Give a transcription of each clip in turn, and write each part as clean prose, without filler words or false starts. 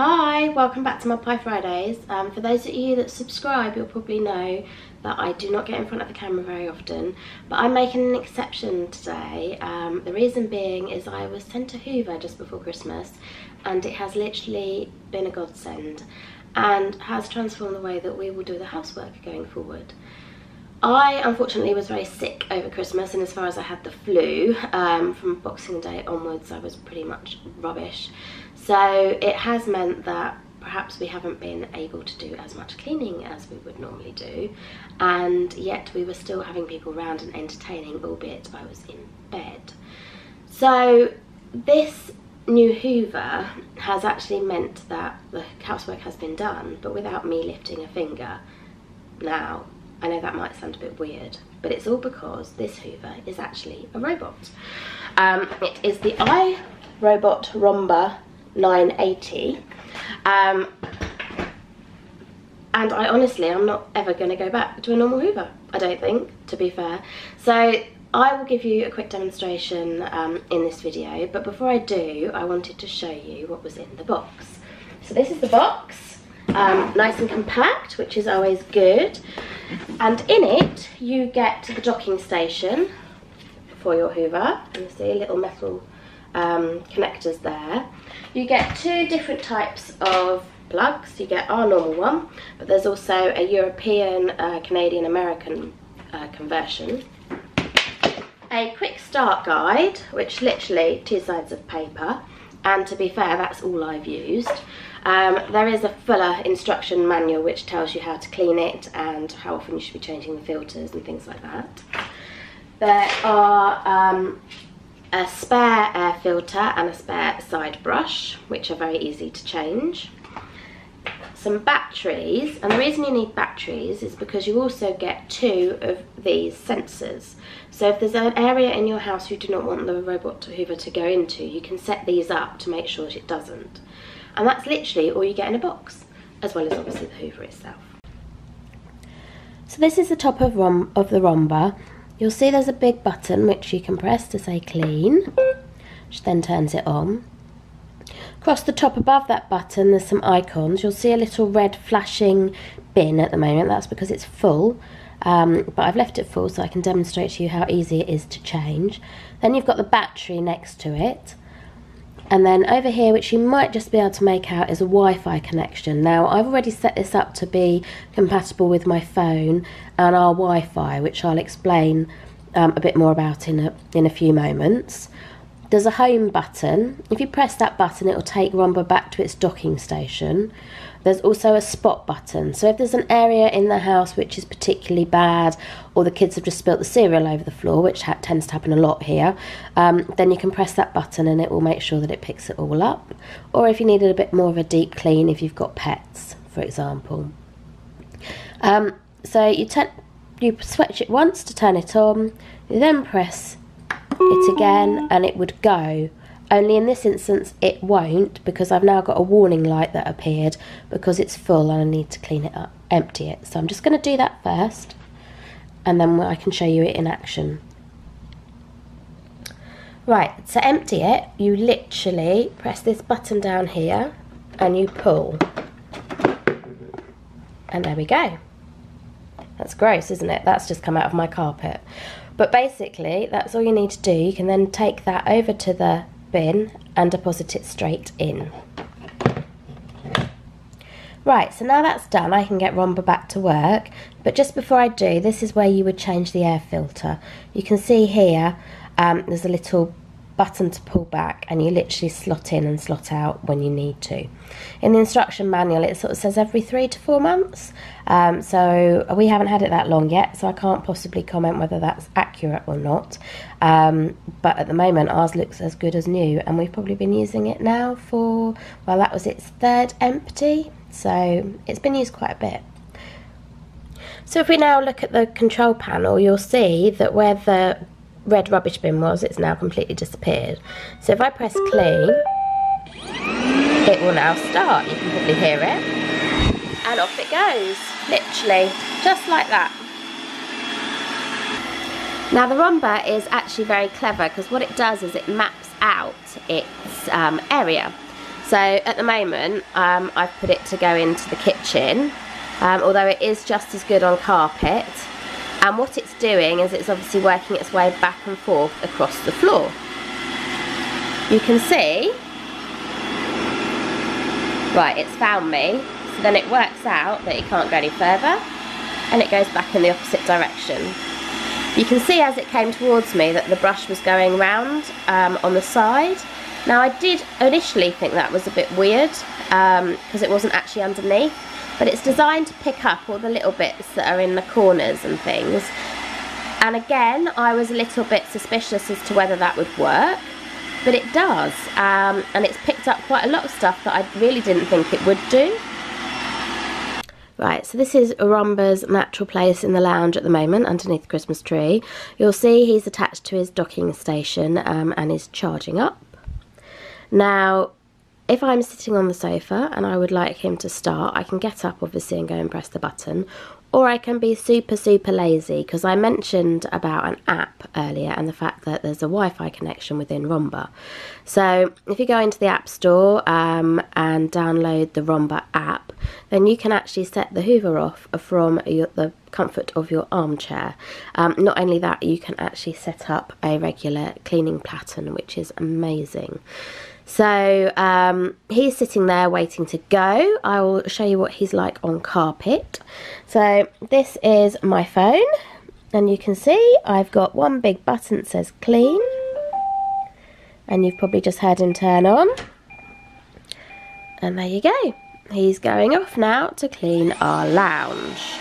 Hi, welcome back to my Pie Fridays. For those of you that subscribe, you'll probably know that I do not get in front of the camera very often, but I'm making an exception today. The reason being is I was sent a Hoover just before Christmas, and it has literally been a godsend and has transformed the way that we will do the housework going forward. I unfortunately was very sick over Christmas, and as far as I had the flu, from Boxing Day onwards I was pretty much rubbish. So it has meant that perhaps we haven't been able to do as much cleaning as we would normally do, and yet we were still having people around and entertaining, albeit I was in bed. So this new Hoover has actually meant that the housework has been done, but without me lifting a finger. Now, I know that might sound a bit weird, but it's all because this Hoover is actually a robot. It is the iRobot Roomba 980, and I honestly, I'm not ever going to go back to a normal Hoover, I don't think, to be fair. So I will give you a quick demonstration in this video, but before I do, I wanted to show you what was in the box. So this is the box, nice and compact, which is always good, and in it you get the docking station for your Hoover. You see little metal connectors there. You get two different types of plugs. You get our normal one, but there's also a European, Canadian, American conversion. A quick start guide, which literally 2 sides of paper, and to be fair, that's all I've used. There is a fuller instruction manual which tells you how to clean it and how often you should be changing the filters and things like that. There are a spare air filter and a spare side brush, which are very easy to change. Some batteries, and the reason you need batteries is because you also get 2 of these sensors. So if there's an area in your house you do not want the robot Hoover to go into, you can set these up to make sure that it doesn't. And that's literally all you get in a box, as well as obviously the Hoover itself. So this is the top of the Roomba. You'll see there's a big button which you can press to say clean, which then turns it on. Across the top above that button there's some icons. You'll see a little red flashing bin at the moment. That's because it's full, but I've left it full so I can demonstrate to you how easy it is to change. Then you've got the battery next to it. And then over here, which you might just be able to make out, is a Wi-Fi connection. Now, I've already set this up to be compatible with my phone and our Wi-Fi, which I'll explain a bit more about in a few moments. There's a home button. If you press that button, it will take Roomba back to its docking station. There's also a spot button. So if there's an area in the house which is particularly bad, or the kids have just spilt the cereal over the floor, which tends to happen a lot here, then you can press that button and it will make sure that it picks it all up. Or if you needed a bit more of a deep clean, if you've got pets, for example. So you switch it once to turn it on, you then press it again and it would go. Only in this instance it won't, because I've now got a warning light that appeared because it's full and I need to clean it up, empty it. So I'm just going to do that first, and then I can show you it in action. Right, to empty it, you literally press this button down here and you pull. And there we go. That's gross, isn't it? That's just come out of my carpet. But basically, that's all you need to do. You can then take that over to the bin and deposit it straight in. Right, so now that's done, I can get Roomba back to work. But just before I do, this is where you would change the air filter. You can see here, there's a little button to pull back, and you literally slot in and slot out when you need to. In the instruction manual it sort of says every 3 to 4 months, so we haven't had it that long yet, so I can't possibly comment whether that's accurate or not, but at the moment ours looks as good as new, and we've probably been using it now for, well, that was its 3rd empty, so it's been used quite a bit. So if we now look at the control panel, you'll see that where the red rubbish bin was, it's now completely disappeared. So if I press clean, it will now start. You can probably hear it, and off it goes, literally just like that. Now the Roomba is actually very clever, because what it does is it maps out its area. So at the moment, I've put it to go into the kitchen, although it is just as good on carpet. And what it's doing is it's obviously working its way back and forth across the floor. You can see, right, it's found me. So then it works out that it can't go any further, and it goes back in the opposite direction. You can see as it came towards me that the brush was going round on the side. Now I did initially think that was a bit weird because it wasn't actually underneath, but it's designed to pick up all the little bits that are in the corners and things. And again, I was a little bit suspicious as to whether that would work, but it does, and it's picked up quite a lot of stuff that I really didn't think it would do. Right, so this is Roomba's natural place in the lounge at the moment, underneath the Christmas tree. You'll see he's attached to his docking station and is charging up. Now, if I'm sitting on the sofa and I would like him to start, I can get up obviously and go and press the button, or I can be super lazy, because I mentioned about an app earlier and the fact that there's a Wi-Fi connection within Roomba. So if you go into the App Store and download the Roomba app, then you can actually set the Hoover off from the comfort of your armchair. Not only that, you can actually set up a regular cleaning pattern, which is amazing. So he's sitting there waiting to go. I will show you what he's like on carpet. So this is my phone, and you can see I've got one big button that says clean, and you've probably just heard him turn on, and there you go. He's going off now to clean our lounge.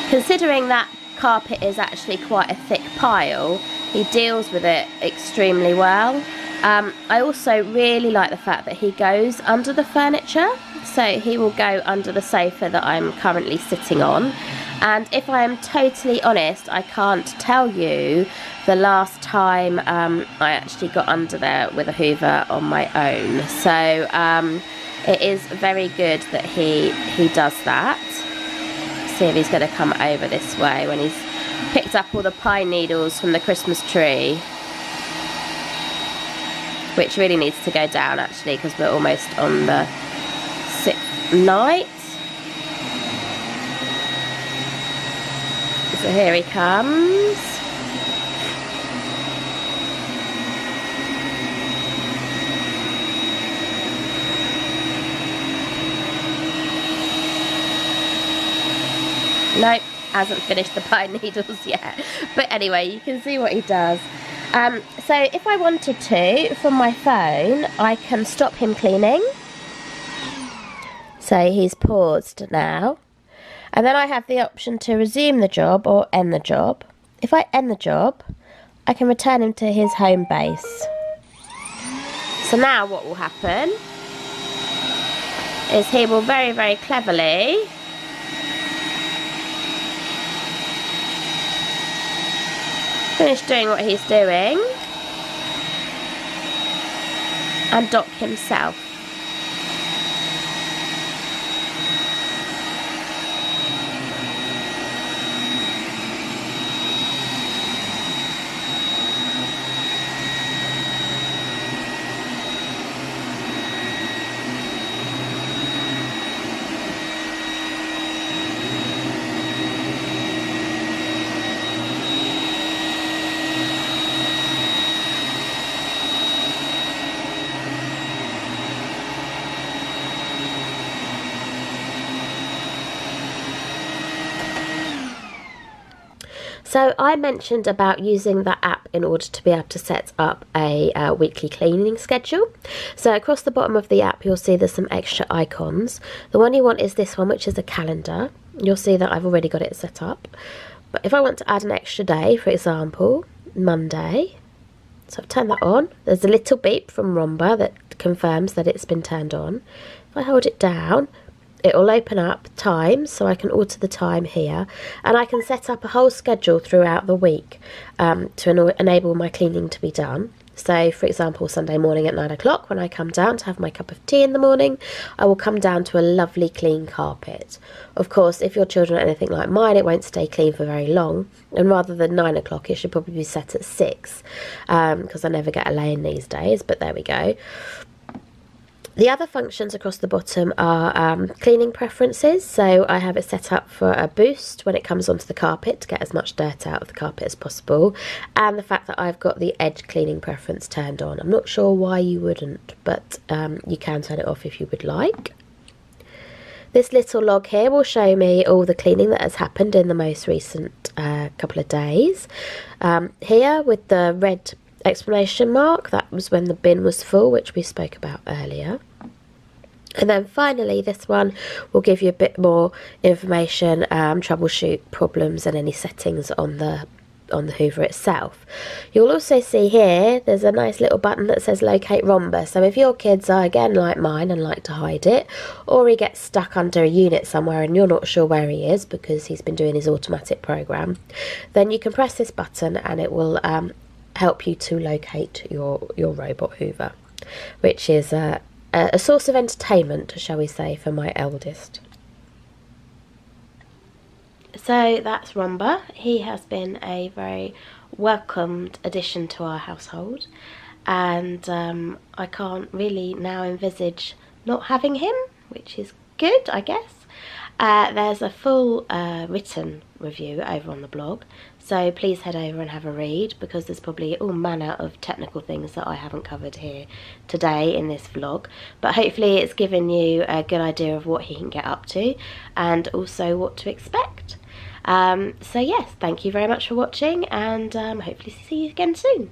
Considering that carpet is actually quite a thick pile, he deals with it extremely well. I also really like the fact that he goes under the furniture, so he will go under the sofa that I'm currently sitting on. And if I am totally honest, I can't tell you the last time I actually got under there with a Hoover on my own. So it is very good that he does that. See if he's going to come over this way when he's picked up all the pine needles from the Christmas tree, which really needs to go down actually, because we're almost on the 6th night. So here he comes. Nope, hasn't finished the pine needles yet. But anyway, you can see what he does. So if I wanted to, from my phone, I can stop him cleaning. So he's paused now. And then I have the option to resume the job or end the job. If I end the job, I can return him to his home base. So now what will happen is he will very cleverly finish doing what he's doing and dock himself. So I mentioned about using that app in order to be able to set up a weekly cleaning schedule. So across the bottom of the app you'll see there's some extra icons. The one you want is this one, which is a calendar. You'll see that I've already got it set up. But if I want to add an extra day, for example, Monday, so I've turned that on. There's a little beep from Roomba that confirms that it's been turned on. If I hold it down, it will open up times, so I can alter the time here, and I can set up a whole schedule throughout the week to enable my cleaning to be done. So for example, Sunday morning at 9 o'clock when I come down to have my cup of tea in the morning, I will come down to a lovely clean carpet. Of course, if your children are anything like mine, it won't stay clean for very long, and rather than 9 o'clock, it should probably be set at 6, because I never get a lay in these days, but there we go. The other functions across the bottom are cleaning preferences, so I have it set up for a boost when it comes onto the carpet to get as much dirt out of the carpet as possible, and the fact that I've got the edge cleaning preference turned on. I'm not sure why you wouldn't, but you can turn it off if you would like. This little log here will show me all the cleaning that has happened in the most recent couple of days. Here with the red exclamation mark, that was when the bin was full, which we spoke about earlier. And then finally this one will give you a bit more information, troubleshoot problems and any settings on the Hoover itself. You'll also see here there's a nice little button that says locate Roomba, so if your kids are again like mine and like to hide it, or he gets stuck under a unit somewhere and you're not sure where he is because he's been doing his automatic program, then you can press this button and it will help you to locate your robot Hoover, which is a source of entertainment, shall we say, for my eldest. So that's Roomba. He has been a very welcomed addition to our household, and I can't really now envisage not having him, which is good, I guess. There's a full written review over on the blog, so please head over and have a read, because there's probably all manner of technical things that I haven't covered here today in this vlog, but hopefully it's given you a good idea of what he can get up to and also what to expect. So yes, thank you very much for watching, and hopefully see you again soon.